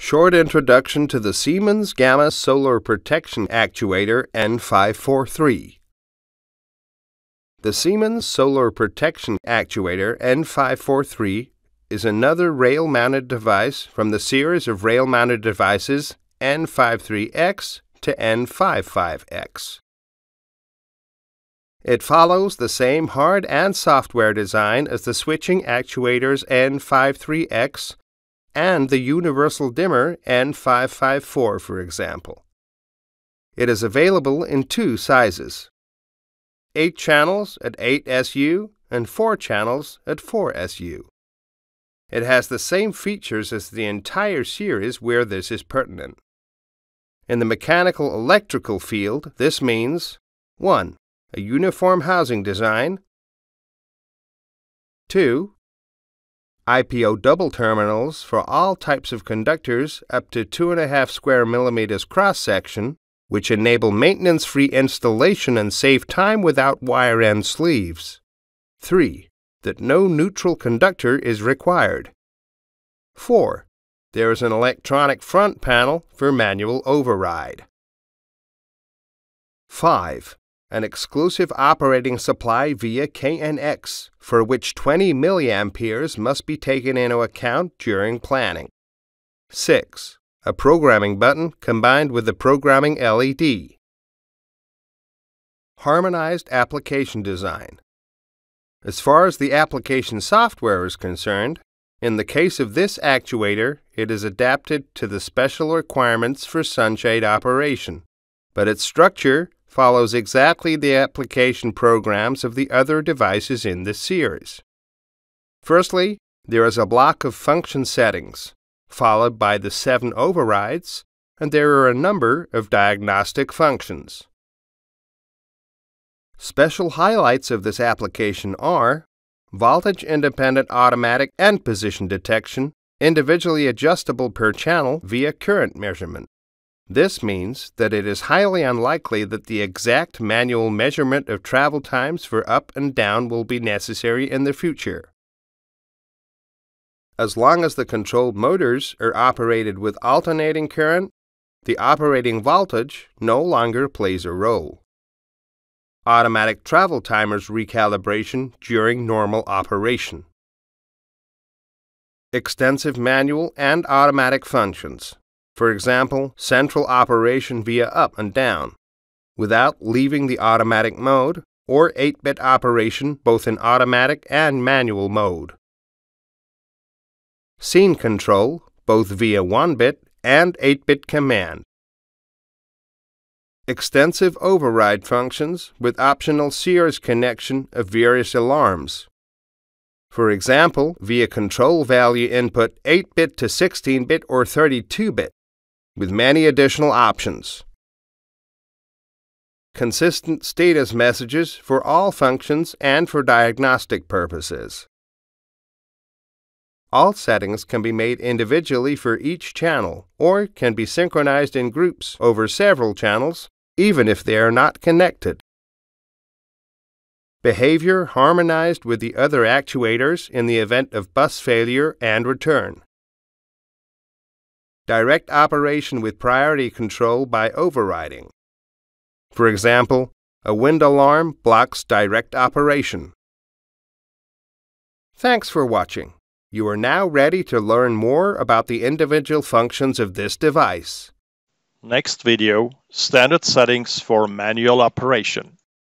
Short introduction to the Siemens KNX Solar Protection actuator N543. The Siemens Solar Protection actuator N543 is another rail-mounted device from the series of rail-mounted devices N53X to N55X. It follows the same hard and software design as the switching actuators N53X and the universal dimmer N554, for example. It is available in two sizes: 8 channels at 8 SU and 4 channels at 4 SU. It has the same features as the entire series where this is pertinent. In the mechanical-electrical field, this means 1. A uniform housing design, 2. IPO double terminals for all types of conductors up to 2.5 square millimeters cross-section, which enable maintenance-free installation and save time without wire end sleeves. 3. That no neutral conductor is required. 4. There is an electronic front panel for manual override. 5. An exclusive operating supply via KNX, for which 20 milliamperes must be taken into account during planning. 6. A programming button combined with the programming LED. Harmonized application design. As far as the application software is concerned, in the case of this actuator, it is adapted to the special requirements for sunshade operation, but its structure follows exactly the application programs of the other devices in this series. Firstly, there is a block of function settings, followed by the 7 overrides, and there are a number of diagnostic functions. Special highlights of this application are voltage-independent automatic and position detection, individually adjustable per channel via current measurement. This means that it is highly unlikely that the exact manual measurement of travel times for up and down will be necessary in the future. As long as the controlled motors are operated with alternating current, the operating voltage no longer plays a role. Automatic travel timers recalibration during normal operation. Extensive manual and automatic functions. For example, central operation via up and down, without leaving the automatic mode, or 8-bit operation both in automatic and manual mode. Scene control, both via 1-bit and 8-bit command. Extensive override functions with optional series connection of various alarms. For example, via control value input 8-bit to 16-bit or 32-bit, with many additional options. Consistent status messages for all functions and for diagnostic purposes. All settings can be made individually for each channel or can be synchronized in groups over several channels, even if they are not connected. Behavior harmonized with the other actuators in the event of bus failure and return. Direct operation with priority control by overriding. For example, a wind alarm blocks direct operation. Thanks for watching. You are now ready to learn more about the individual functions of this device. Next video, standard settings for manual operation.